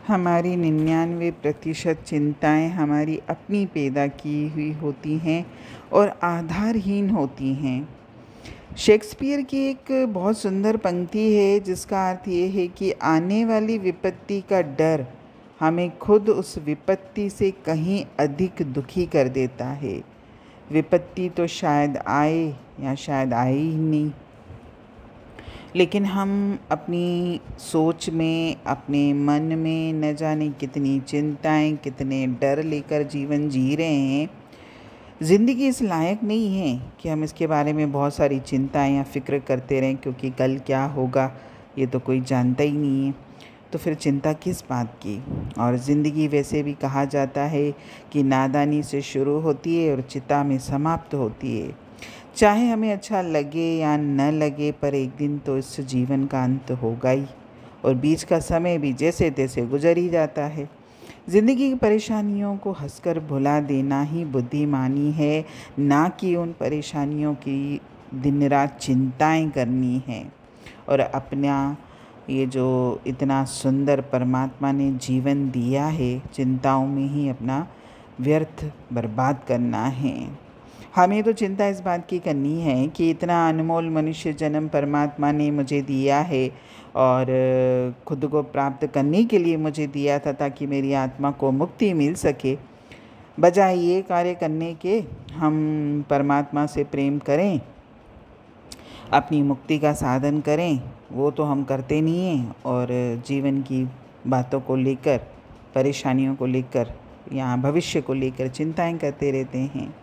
हमारी 99% चिंताएं हमारी अपनी पैदा की हुई होती हैं और आधारहीन होती हैं। शेक्सपियर की एक बहुत सुंदर पंक्ति है जिसका अर्थ ये है कि आने वाली विपत्ति का डर हमें खुद उस विपत्ति से कहीं अधिक दुखी कर देता है। विपत्ति तो शायद आए या शायद आए ही नहीं, लेकिन हम अपनी सोच में, अपने मन में न जाने कितनी चिंताएं, कितने डर लेकर जीवन जी रहे हैं। ज़िंदगी इस लायक नहीं है कि हम इसके बारे में बहुत सारी चिंताएं या फ़िक्र करते रहें, क्योंकि कल क्या होगा ये तो कोई जानता ही नहीं है। तो फिर चिंता किस बात की। और ज़िंदगी वैसे भी कहा जाता है कि नादानी से शुरू होती है और चिता में समाप्त होती है। चाहे हमें अच्छा लगे या न लगे, पर एक दिन तो इस जीवन का अंत होगा ही, और बीच का समय भी जैसे तैसे गुजर ही जाता है। ज़िंदगी की परेशानियों को हंसकर भुला देना ही बुद्धिमानी है, ना कि उन परेशानियों की दिन रात चिंताएं करनी है और अपना ये जो इतना सुंदर परमात्मा ने जीवन दिया है, चिंताओं में ही अपना व्यर्थ बर्बाद करना है। हमें तो चिंता इस बात की करनी है कि इतना अनमोल मनुष्य जन्म परमात्मा ने मुझे दिया है और खुद को प्राप्त करने के लिए मुझे दिया था, ताकि मेरी आत्मा को मुक्ति मिल सके। बजाय ये कार्य करने के हम परमात्मा से प्रेम करें, अपनी मुक्ति का साधन करें, वो तो हम करते नहीं हैं और जीवन की बातों को लेकर, परेशानियों को लेकर या भविष्य को लेकर चिंताएं करते रहते हैं।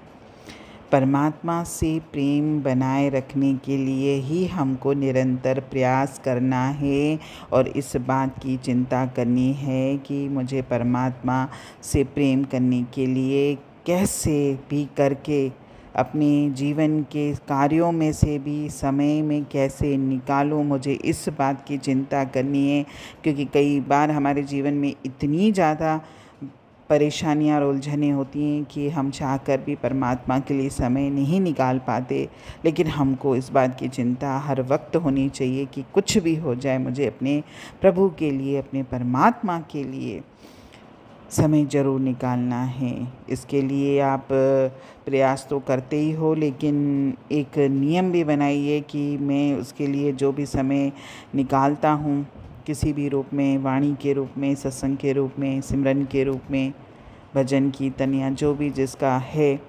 परमात्मा से प्रेम बनाए रखने के लिए ही हमको निरंतर प्रयास करना है और इस बात की चिंता करनी है कि मुझे परमात्मा से प्रेम करने के लिए कैसे भी करके अपने जीवन के कार्यों में से भी समय में कैसे निकालूं, मुझे इस बात की चिंता करनी है। क्योंकि कई बार हमारे जीवन में इतनी ज़्यादा परेशानियाँ और उलझनें होती हैं कि हम चाहकर भी परमात्मा के लिए समय नहीं निकाल पाते। लेकिन हमको इस बात की चिंता हर वक्त होनी चाहिए कि कुछ भी हो जाए, मुझे अपने प्रभु के लिए, अपने परमात्मा के लिए समय ज़रूर निकालना है। इसके लिए आप प्रयास तो करते ही हो, लेकिन एक नियम भी बनाइए कि मैं उसके लिए जो भी समय निकालता हूँ, किसी भी रूप में, वाणी के रूप में, सत्संग के रूप में, सिमरन के रूप में, भजन कीर्तन या जो भी जिसका है,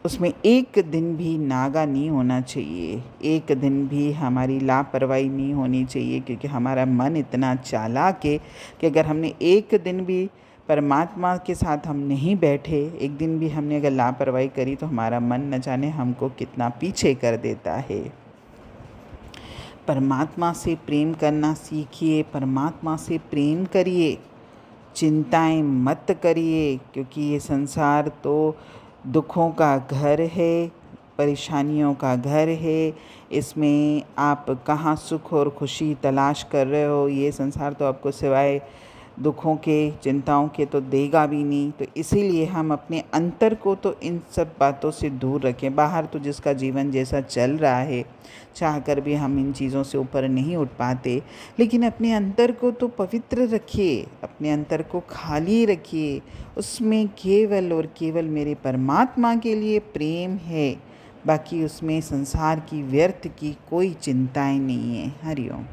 उसमें एक दिन भी नागा नहीं होना चाहिए, एक दिन भी हमारी लापरवाही नहीं होनी चाहिए। क्योंकि हमारा मन इतना चालाक है कि अगर हमने एक दिन भी परमात्मा के साथ हम नहीं बैठे, एक दिन भी हमने अगर लापरवाही करी, तो हमारा मन न जाने हमको कितना पीछे कर देता है। परमात्मा से प्रेम करना सीखिए, परमात्मा से प्रेम करिए, चिंताएं मत करिए। क्योंकि ये संसार तो दुखों का घर है, परेशानियों का घर है। इसमें आप कहाँ सुख और खुशी तलाश कर रहे हो, ये संसार तो आपको सिवाय दुखों के, चिंताओं के तो देगा भी नहीं। तो इसीलिए हम अपने अंतर को तो इन सब बातों से दूर रखें। बाहर तो जिसका जीवन जैसा चल रहा है, चाह कर भी हम इन चीज़ों से ऊपर नहीं उठ पाते, लेकिन अपने अंतर को तो पवित्र रखिए, अपने अंतर को खाली रखिए। उसमें केवल और केवल मेरे परमात्मा के लिए प्रेम है, बाकी उसमें संसार की व्यर्थ की कोई चिंताएं नहीं है। हरि ओम।